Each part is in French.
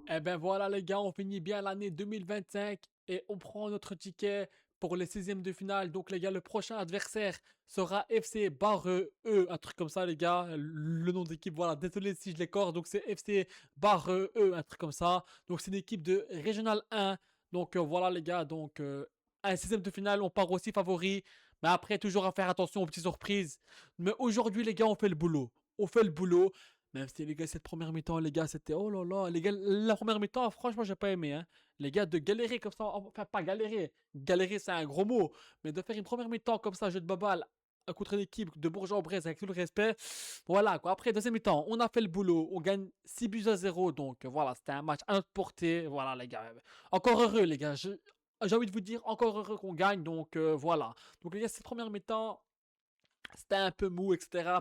Eh ben voilà les gars, on finit bien l'année 2025 et on prend notre ticket pour les 16e de finale. Donc les gars, le prochain adversaire sera FC Barre E, un truc comme ça les gars. Le nom d'équipe, voilà, désolé si je l'écorche. Donc c'est FC Barre E, un truc comme ça. Donc c'est une équipe de Régional 1. Donc voilà les gars, donc un 16e de finale, on part aussi favori. Mais après, toujours à faire attention aux petites surprises. Mais aujourd'hui les gars, on fait le boulot. On fait le boulot. Même si les gars, cette première mi-temps, les gars, c'était oh là là, les gars, la première mi-temps, franchement, j'ai pas aimé, hein. Les gars, de galérer comme ça, enfin, pas galérer, galérer, c'est un gros mot, mais de faire une première mi-temps comme ça, jeu de baballe, contre une équipe de Bourg-en-Bresse, avec tout le respect, voilà, quoi. Après, deuxième mi-temps, on a fait le boulot, on gagne 6 buts à 0, donc voilà, c'était un match à notre portée, voilà, les gars. Encore heureux, les gars, j'ai envie de vous dire, encore heureux qu'on gagne, donc voilà. Donc, les gars, cette première mi-temps, c'était un peu mou, etc.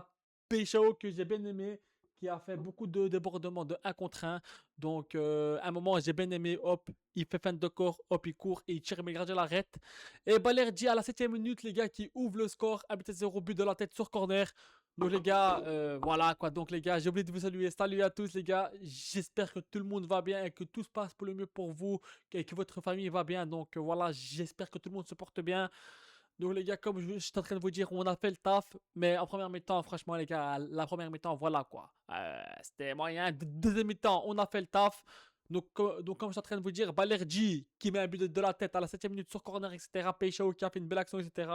Pécho que j'ai bien aimé, qui a fait beaucoup de débordements de un contre un. Donc, à un moment, j'ai bien aimé. Hop, il fait fin de corps. Hop, il court et il tire, mais le gardien l'arrête. Et Balerdi, à la 7e minute, les gars, qui ouvre le score. Habité 0 but de la tête sur corner. Donc, les gars, voilà quoi. Donc, les gars, j'ai oublié de vous saluer. Salut à tous, les gars. J'espère que tout le monde va bien et que tout se passe pour le mieux pour vous et que votre famille va bien. Donc, voilà, j'espère que tout le monde se porte bien. Donc les gars, comme je suis en train de vous dire, on a fait le taf, mais en première mi-temps, franchement les gars, la première mi-temps, voilà quoi. C'était moyen. Deuxième mi-temps, on a fait le taf. Donc comme je suis en train de vous dire, Balerdi qui met un but de la tête à la 7e minute sur corner, etc. Peixao qui a fait une belle action, etc.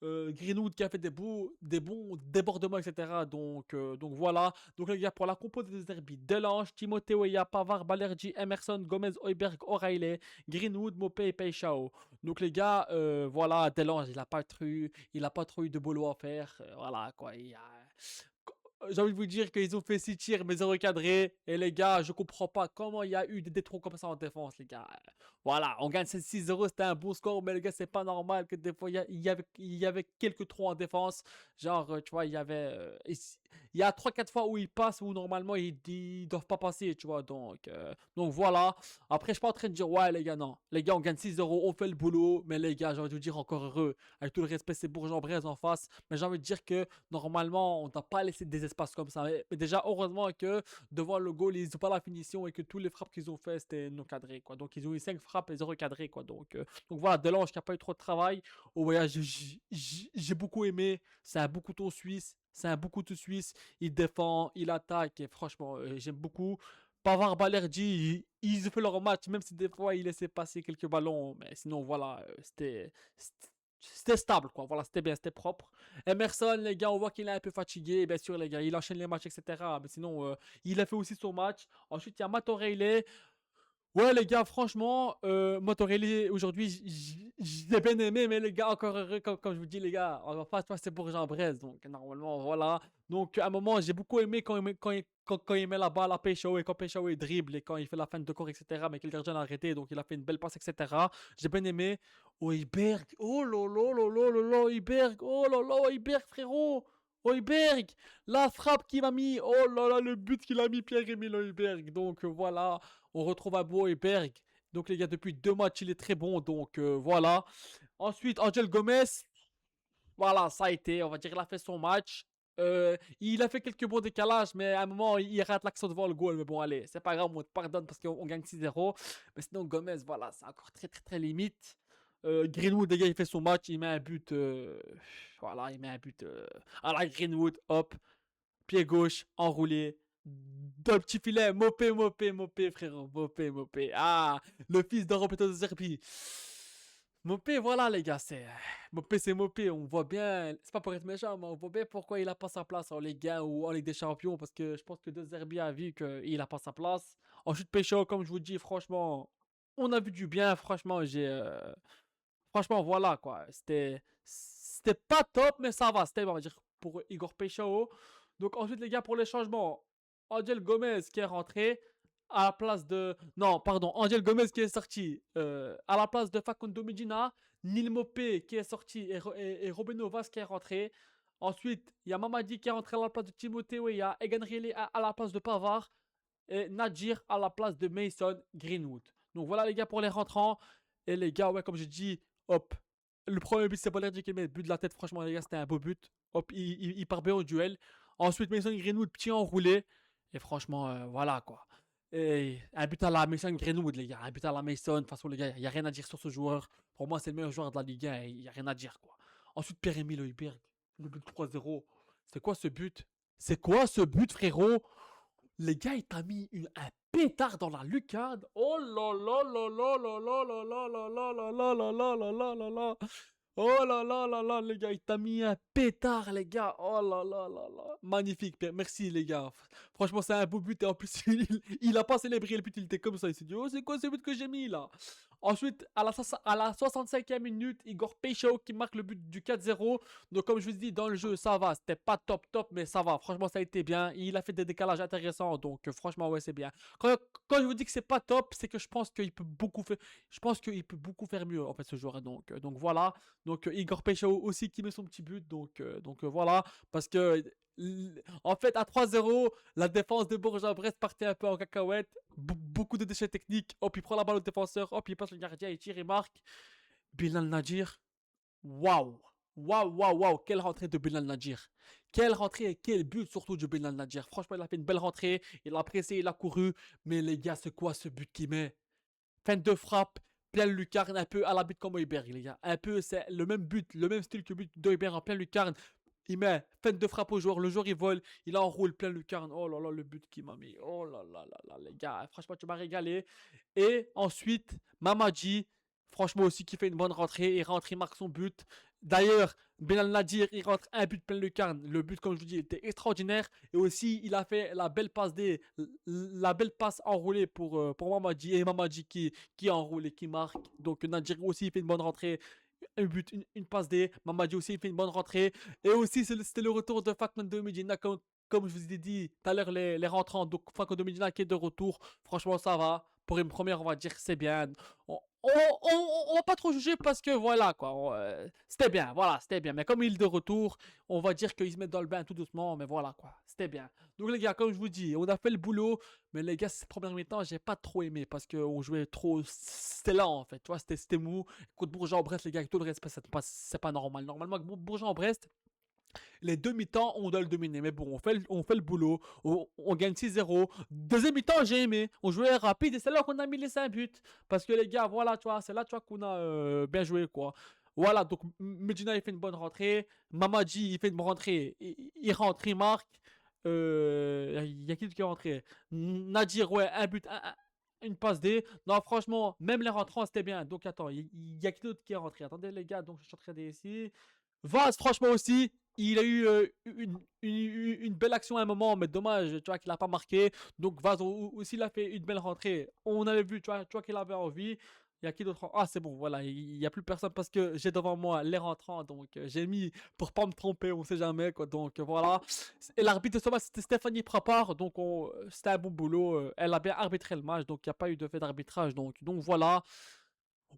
Greenwood qui a fait des bons débordements, etc. Donc voilà. Donc les gars, pour la compo des derby, Delange, Timothée Weah, Pavard, Balerdi, Emerson, Gomez, Heuberg, O'Reilly, Greenwood, Mopé et Peixao. Donc les gars, voilà, Delange, il a pas trop eu de boulot à faire. Voilà quoi. J'ai envie de vous dire qu'ils ont fait 6 tirs mais 0 cadré. Et les gars, je comprends pas comment il y a eu des détrons comme ça en défense, les gars. Voilà, on gagne 6-0, c'était un bon score, mais les gars, c'est pas normal que des fois il y avait quelques trous en défense. Genre, tu vois, il y a 3-4 fois où ils passent où normalement ils doivent pas passer, tu vois. Donc voilà. Après, je suis pas en train de dire, ouais, les gars, non. Les gars, on gagne 6-0, on fait le boulot. Mais les gars, j'ai envie de vous dire encore heureux. Avec tout le respect, c'est Bourg-en-Bresse en face. Mais j'ai envie de dire que normalement, on ne doit pas laisser des espaces comme ça. Mais déjà, heureusement que devant le goal, ils n'ont pas la finition et que tous les frappes qu'ils ont fait, c'était non cadré, quoi. Donc, ils ont eu 5 frappes et 0 cadré, quoi. Donc voilà, Delange qui n'a pas eu trop de travail. Au voyage, j'ai beaucoup aimé. C'est un beau couteau suisse. C'est un beau couteau suisse. Il défend, il attaque. Et franchement, j'aime beaucoup. Pavard, Balerdi, ils ont fait leur match, même si des fois ils laissaient passer quelques ballons. Mais sinon, voilà, c'était stable, quoi. Voilà, c'était bien, c'était propre. Emerson, les gars, on voit qu'il est un peu fatigué. Bien sûr, les gars, il enchaîne les matchs, etc. Mais sinon, il a fait aussi son match. Ensuite, il y a Matt O'Reilly. Ouais, les gars, franchement, Motorelli, aujourd'hui, j'ai bien aimé, mais les gars, encore heureux, comme je vous dis, les gars, en face, c'est pour Jean-Brest, donc normalement, voilà. Donc, à un moment, j'ai beaucoup aimé quand il met la balle à Peixao et quand Peixao il dribble et quand il fait la fin de corps, etc. Mais que le gardien a arrêté, donc il a fait une belle passe, etc. J'ai bien aimé. Oiberg, oh là là là là là là, Oiberg, oh là là, Oiberg, frérot, Oiberg, la frappe qu'il m'a mis, oh là là, le but qu'il a mis Pierre-Emile Oiberg. Donc, voilà. On retrouve Abo et Berg. Donc les gars, depuis 2 matchs, il est très bon. Donc voilà. Ensuite, Angel Gomez. Voilà, ça a été. On va dire, il a fait son match. Il a fait quelques bons décalages, mais à un moment, il rate l'action devant le goal. Mais bon, allez, c'est pas grave, on te pardonne parce qu'on gagne 6-0. Mais sinon, Gomez, voilà, c'est encore très, très, très limite. Greenwood, les gars, il fait son match. Il met un but. Voilà, il met un but. À la Greenwood, hop. Pied gauche, enroulé. Dans le petit filet, Mopé, Mopé, Mopé, frérot. Mopé, Mopé. Ah, le fils d'un Roberto de Zerbi. Mopé, voilà, les gars, Mopé, c'est Mopé. On voit bien. C'est pas pour être méchant, mais on voit bien pourquoi il a pas sa place en Ligue 1 ou en Ligue des Champions. Parce que je pense que De Zerbi a vu qu'il a pas sa place. Ensuite, Pécho, comme je vous dis, franchement, on a vu du bien. Franchement, franchement, voilà, quoi. C'était pas top, mais ça va. C'était, on va dire, pour Igor Pécho. Donc ensuite, les gars, pour les changements, Angel Gomez qui est rentré à la place de... Non, pardon, Angel Gomez qui est sorti à la place de Facundo Medina, Nil Mopé qui est sorti et Robin Novas qui est rentré. Ensuite, il y a Mamadi qui est rentré à la place de Timothée Weah, Egan Riley à la place de Pavard et Nadjir à la place de Mason Greenwood. Donc voilà les gars pour les rentrants. Et les gars, ouais, comme je dis, hop. Le premier but, c'est Balerdi qui met le but de la tête. Franchement, les gars, c'était un beau but. Hop, il part bien au duel. Ensuite, Mason Greenwood, petit enroulé. Et franchement, voilà quoi. Et un but à la Mason Greenwood, les gars. Un but à la Mason. De toute façon, les gars, il n'y a rien à dire sur ce joueur. Pour moi, c'est le meilleur joueur de la Ligue 1. Il n'y a rien à dire, quoi. Ensuite, Pierre-Emile Højbjerg. Le but 3-0. C'est quoi ce but? C'est quoi ce but, frérot? Les gars, il t'a mis un pétard dans la lucarne. Oh là là là là là là là là là là là là là là là là là. Oh là là là là, les gars, il t'a mis un pétard, les gars. Oh là là là là. Magnifique, merci, les gars. Franchement, c'est un beau but. Et en plus, il a pas célébré le but, il était comme ça. Il s'est dit, oh, c'est quoi ce but que j'ai mis là? Ensuite, à la 65e minute, Igor Peichau qui marque le but du 4-0. Donc, comme je vous dis, dans le jeu, ça va. C'était pas top, top, mais ça va. Franchement, ça a été bien. Il a fait des décalages intéressants. Donc, franchement, ouais, c'est bien. Quand je vous dis que c'est pas top, c'est que je pense qu'il peut beaucoup faire. Je pense qu'il peut beaucoup faire mieux, en fait, ce joueur. Donc voilà. Donc, Igor Peichau aussi qui met son petit but. Donc voilà. Parce que. En fait, à 3-0, la défense de Bourg-en-Bresse partait un peu en cacahuète. Beaucoup de déchets techniques. Hop, il prend la balle au défenseur. Hop, il passe le gardien, il tire et marque. Bilal Nadir. Waouh. Waouh, waouh, waouh. Quelle rentrée de Bilal Nadir. Quelle rentrée et quel but surtout de Bilal Nadir. Franchement, il a fait une belle rentrée. Il a pressé, il a couru. Mais les gars, c'est quoi ce but qu'il met? Fin de frappe. Plein lucarne, un peu à la but comme Højbjerg, les gars. Un peu, c'est le même but, le même style que le but d'Højbjerg en plein lucarne. Il met fin de frappe au joueur, le joueur il vole, il enroule plein lucarne. Oh là là, le but qu'il m'a mis. Oh là là là là, les gars, franchement, tu m'as régalé. Et ensuite, Mamadi, franchement aussi, qui fait une bonne rentrée. Il rentre, il marque son but. D'ailleurs, Bilal Nadir, il rentre un but plein lucarne. Le but, comme je vous dis, était extraordinaire. Et aussi, il a fait la belle passe enroulée pour Mamadi. Et Mamadi qui enroule et qui marque. Donc, Nadir aussi, il fait une bonne rentrée. Un but, une passe D. Mamadi aussi, il fait une bonne rentrée. Et aussi, c'était le retour de Facundo Medina. Comme je vous ai dit tout à l'heure, les rentrants. Donc, Facundo Medina qui est de retour. Franchement, ça va. Pour une première, on va dire que c'est bien. On va pas trop juger parce que voilà, quoi. C'était bien, voilà, c'était bien. Mais comme il est de retour, on va dire qu'il se met dans le bain tout doucement. Mais voilà, quoi. C'était bien. Donc, les gars, comme je vous dis, on a fait le boulot. Mais les gars, cette première mi-temps, j'ai pas trop aimé parce qu'on jouait trop. C'était lent, en fait. Tu vois, c'était mou. Contre Bourg-en-Brest, les gars, avec tout le respect, c'est pas normal. Normalement, avec Bourg-en-Brest, les deux mi-temps, on doit le dominer. Mais bon, on fait le boulot. On gagne 6-0. Deuxième mi-temps, j'ai aimé. On jouait rapide et c'est là qu'on a mis les 5 buts. Parce que les gars, voilà, tu vois, c'est là tu vois, qu'on a bien joué, quoi. Voilà, donc Medina, il fait une bonne rentrée. Mamadi, il fait une bonne rentrée. Il rentre, il marque. Il y a qui d'autre qui est rentré? Nadir, ouais, un but, une passe D. Non, franchement, même les rentrants, c'était bien. Donc, attends, il y a qui d'autre qui est rentré? Attendez, les gars, donc je suis en train ici. Vaz, franchement aussi, il a eu une belle action à un moment, mais dommage, tu vois, qu'il n'a pas marqué. Donc Vaz aussi, il a fait une belle rentrée. On avait vu, tu vois qu'il avait envie. Il y a qui d'autre? Ah, c'est bon, voilà, il n'y a plus personne parce que j'ai devant moi les rentrants. Donc j'ai mis pour pas me tromper, on sait jamais, quoi. Donc voilà. Et l'arbitre de ce match, c'était Stéphanie Prapart. Donc c'était un bon boulot. Elle a bien arbitré le match, donc il n'y a pas eu de fait d'arbitrage. Donc voilà.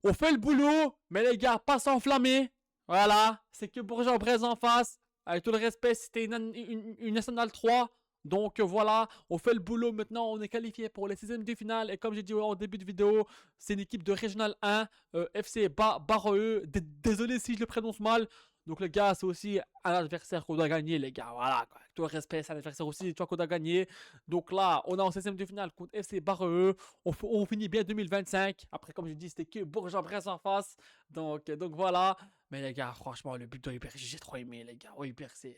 On fait le boulot, mais les gars, pas s'enflammer. Voilà, c'est que Bourg-en-Bresse en face. Avec tout le respect, c'était une Nationale 3. Donc voilà, on fait le boulot maintenant, on est qualifié pour les 16e de finale. Et comme j'ai dit en début de vidéo, c'est une équipe de Régional 1, FC Barreux. Désolé si je le prononce mal. Donc les gars, c'est aussi un adversaire qu'on doit gagner, les gars. Voilà, quoi. Avec tout le respect, c'est un adversaire aussi, tu vois, qu'on doit gagner. Donc là, on est en 16e de finale contre FC Barreux. On finit bien 2025. Après, comme je dis, c'était que Bourg-en-Bresse en face. Donc voilà. Mais les gars, franchement, le but de Hyper, j'ai trop aimé, les gars. Hyper, c'est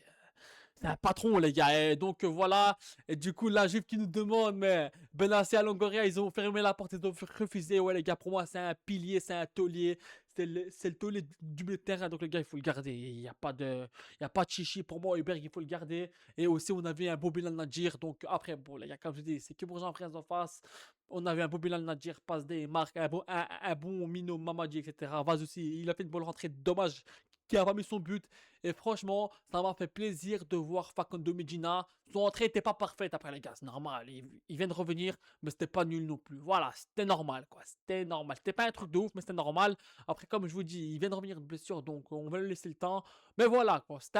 un patron, les gars. Et donc voilà. Et du coup, la Juve qui nous demande, mais Benassi à Longoria, ils ont fermé la porte, ils ont refusé. Ouais, les gars, pour moi, c'est un pilier, c'est un taulier. C'est le taulier du milieu de terrain. Donc, les gars, il faut le garder. Il y a pas de chichi. Pour moi, Hubert, il faut le garder. Et aussi, on avait un beau Bilal Nadir. Donc, après, bon, les gars, comme je dis, c'est que pour Jean-Frère en face. On avait un beau Bilal Nadir, passe des marques, un bon Mino Mamadi, etc. Vaz aussi, il a fait une bonne rentrée. Dommage qu'il n'a pas mis son but. Et franchement, ça m'a fait plaisir de voir Facundo Medina. Son entrée n'était pas parfaite après, les gars, c'est normal. Il vient de revenir, mais c'était pas nul non plus. Voilà, c'était normal, quoi. C'était normal. C'était pas un truc de ouf, mais c'était normal. Après, comme je vous dis, il vient de revenir de blessure, donc on va lui laisser le temps. Mais voilà, quoi. C'était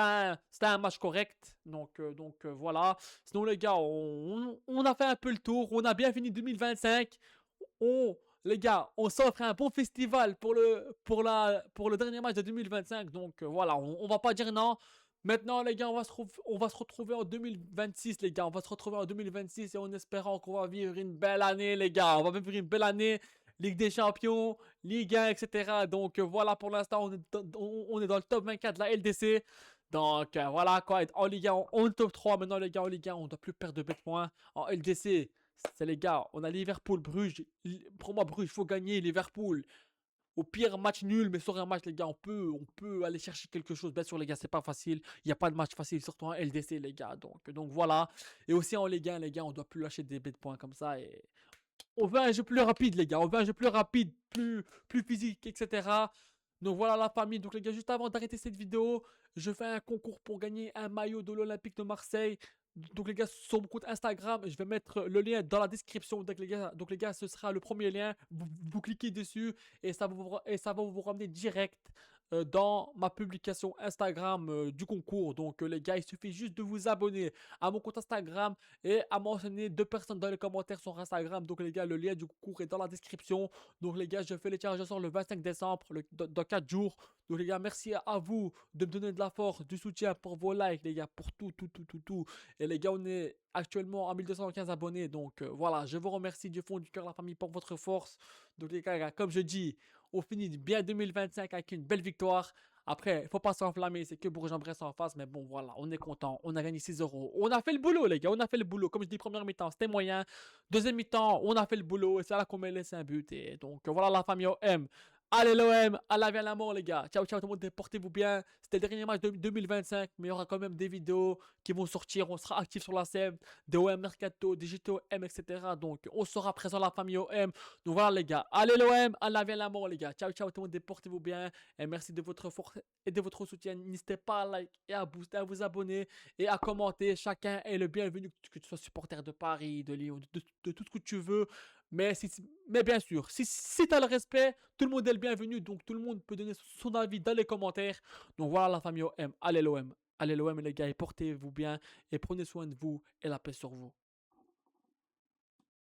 un match correct. Donc voilà. Sinon, les gars, on a fait un peu le tour. On a bien fini 2025. Les gars, on s'offre un bon festival pour le dernier match de 2025. Donc voilà, on va pas dire non. Maintenant, les gars, on va se retrouver en 2026, les gars. On va se retrouver en 2026 et en espérant qu'on va vivre une belle année, les gars. On va vivre une belle année. Ligue des Champions, Ligue 1, etc. Donc voilà, pour l'instant, on est dans le top 24 de la LDC. Donc voilà, quoi. En Ligue 1, on est top 3. Maintenant, les gars, en Ligue 1, on ne doit plus perdre de bêtes points. En LDC, c'est les gars, on a Liverpool, Bruges. Pour moi, Bruges, il faut gagner. Liverpool, au pire, match nul, mais sur un match, les gars, on peut aller chercher quelque chose. Bien sûr, les gars, c'est pas facile. Il n'y a pas de match facile, surtout en LDC, les gars. Donc voilà. Et aussi en Ligue 1, les gars, on doit plus lâcher des bêtes de points comme ça. Et on veut un jeu plus rapide, les gars. On veut un jeu plus rapide, plus physique, etc. Donc voilà la famille. Donc les gars, juste avant d'arrêter cette vidéo, je fais un concours pour gagner un maillot de l'Olympique de Marseille. Donc les gars, sur mon compte Instagram, je vais mettre le lien dans la description. Donc les gars, ce sera le premier lien. Vous cliquez dessus et ça va vous ramener direct dans ma publication Instagram du concours. Donc les gars, il suffit juste de vous abonner à mon compte Instagram et à mentionner deux personnes dans les commentaires sur Instagram. Donc les gars, le lien du concours est dans la description. Donc les gars, je fais les tirages au sort le 25 décembre, dans 4 jours. Donc les gars, merci à vous de me donner de la force, du soutien pour vos likes, les gars, pour tout, tout, tout, tout, tout. Et les gars, on est actuellement à 1215 abonnés. Donc voilà, je vous remercie du fond du cœur, la famille, pour votre force. Donc les gars, comme je dis, on finit bien 2025 avec une belle victoire. Après, il faut pas s'enflammer, c'est que Bourg-en-Bresse en face, mais bon, voilà, on est content. On a gagné 6 euros. On a fait le boulot, les gars, on a fait le boulot. Comme je dis, première mi-temps, c'était moyen. Deuxième mi-temps, on a fait le boulot et c'est là qu'on m'a laissé un but. Et donc, voilà la famille OM. Allez l'OM, à la vie à la mort, les gars. Ciao, ciao, tout le monde, portez-vous bien. C'était le dernier match de 2025, mais il y aura quand même des vidéos qui vont sortir. On sera actifs sur la scène, des OM Mercato, des GTOM, etc. Donc, on sera présent, la famille OM. Donc voilà, les gars. Allez l'OM, à la vie à la mort, les gars. Ciao, ciao, tout le monde, portez-vous bien. Et merci de votre force et de votre soutien. N'hésitez pas à like et à booster, à vous abonner et à commenter. Chacun est le bienvenu, que tu sois supporter de Paris, de Lyon, de tout ce que tu veux. Mais bien sûr, si tu as le respect, tout le monde est le bienvenu. Donc tout le monde peut donner son avis dans les commentaires. Donc voilà la famille OM. Allez l'OM. Allez l'OM les gars et portez-vous bien et prenez soin de vous et la paix sur vous.